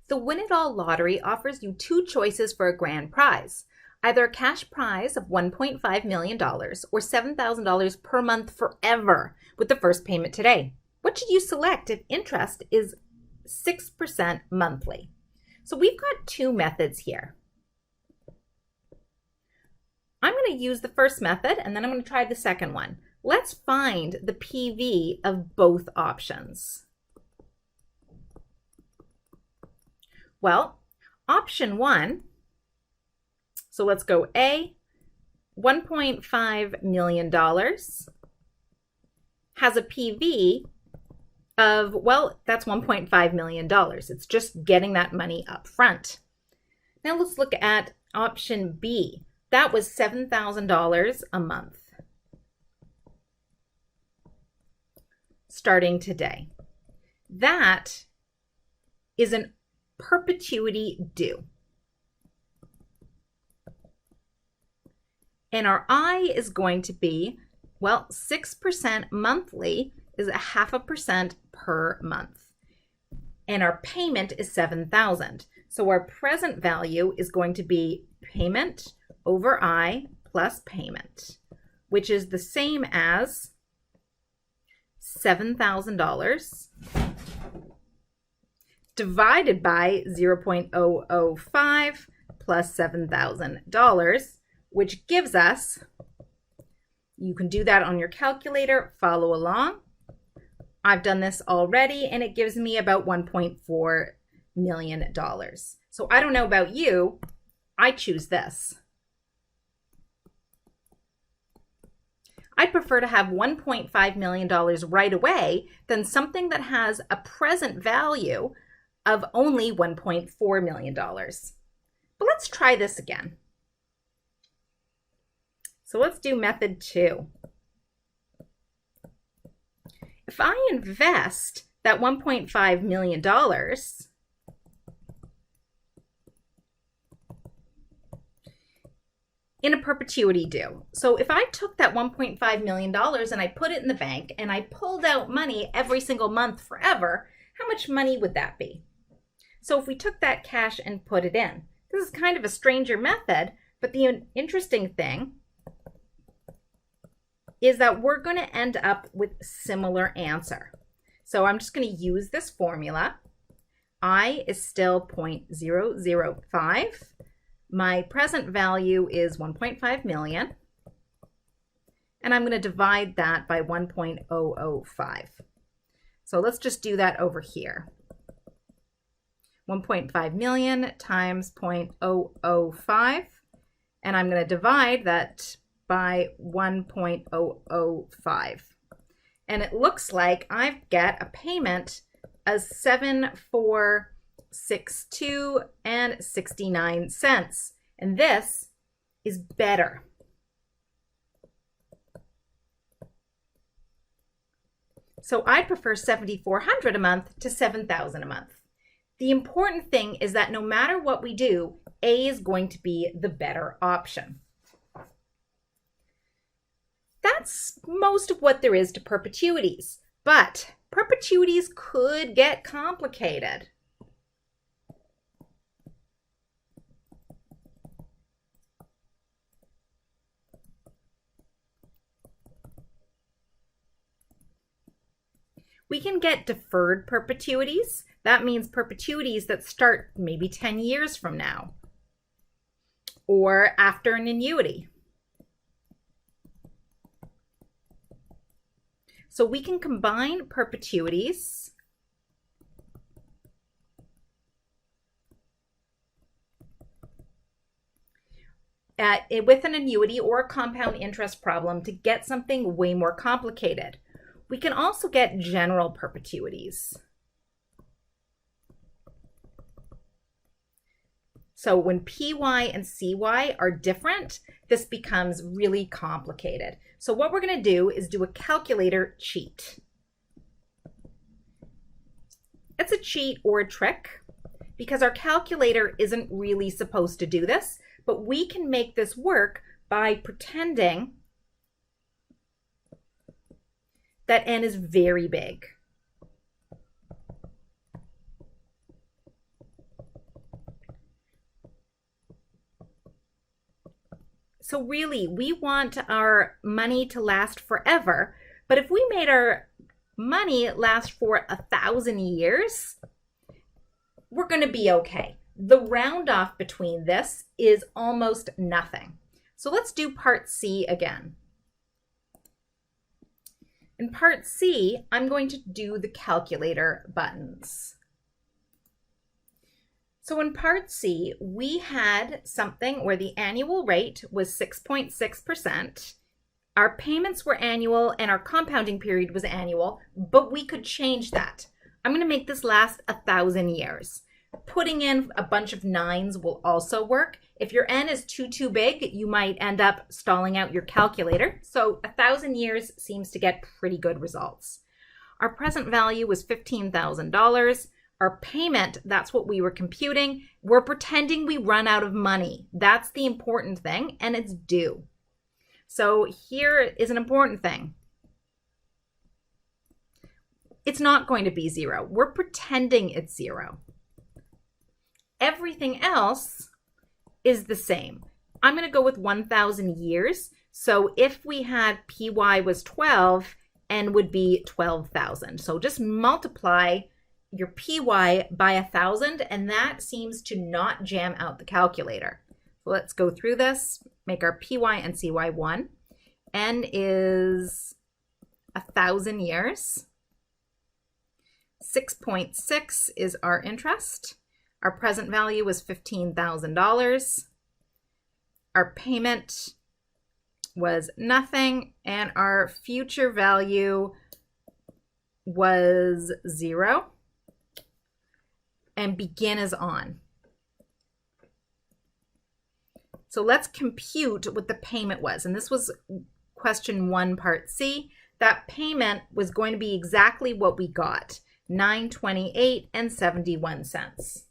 The Winitall lottery offers you two choices for a grand prize, either a cash prize of $1.5 million or $7,000 per month forever with the first payment today. What should you select if interest is 6% monthly? So we've got two methods here. I'm going to use the first method and then I'm going to try the second one. Let's find the PV of both options. Well, option one, so let's go A, $1.5 million has a PV of, well, that's $1.5 million. It's just getting that money up front. Now let's look at option B. That was $7,000 a month starting today. That is an perpetuity due. And our I is going to be, well, 6% monthly is 0.5% per month. And our payment is $7,000. So our present value is going to be payment over I plus payment, which is the same as $7,000 divided by 0.005 plus $7,000, which gives us, you can do that on your calculator, follow along. I've done this already and it gives me about $1.4 million. So I don't know about you, I choose this. I'd prefer to have $1.5 million right away than something that has a present value of only $1.4 million. But let's try this again. So let's do method 2. If I invest that $1.5 million in a perpetuity due. So if I took that $1.5 million and I put it in the bank and I pulled out money every single month forever, how much money would that be? So if we took that cash and put it in, this is kind of a stranger method, but the interesting thing is that we're going to end up with similar answer. So I'm just going to use this formula. I is still 0.005. My present value is 1.5 million. And I'm going to divide that by 1.005. So let's just do that over here. 1.5 million times 0.005. And I'm going to divide that by 1.005. And it looks like I get a payment of $7,462 and 69 cents. And this is better. So I prefer $7,400 a month to $7,000 a month. The important thing is that no matter what we do, A is going to be the better option. That's most of what there is to perpetuities, but perpetuities could get complicated. We can get deferred perpetuities. That means perpetuities that start maybe 10 years from now or after an annuity. So we can combine perpetuities with an annuity or a compound interest problem to get something way more complicated. We can also get general perpetuities. So when PY and CY are different, this becomes really complicated. So what we're going to do is do a calculator cheat. It's a cheat or a trick because our calculator isn't really supposed to do this, but we can make this work by pretending that n is very big. So really, we want our money to last forever. But if we made our money last for 1,000 years, we're going to be okay. The round off between this is almost nothing. So let's do part C again. In part C, I'm going to do the calculator buttons. So in part C, we had something where the annual rate was 6.6%. Our payments were annual and our compounding period was annual, but we could change that. I'm going to make this last 1,000 years. Putting in a bunch of nines will also work. If your n is too big, you might end up stalling out your calculator. So 1,000 years seems to get pretty good results. Our present value was $15,000. Our payment, that's what we were computing. We're pretending we run out of money. That's the important thing, and it's due. So here is an important thing. It's not going to be 0. We're pretending it's 0. Everything else is the same. I'm going to go with 1,000 years. So if we had PY was 12, N would be 12,000. So just multiply your PY by 1,000, and that seems to not jam out the calculator. So let's go through this, make our PY and CY 1. N is 1,000 years. 6.6 is our interest. Our present value was $15,000. Our payment was nothing, and our future value was 0. And begin is on. So let's compute what the payment was. And this was question 1, part C. That payment was going to be exactly what we got, $9.28 and 71 cents.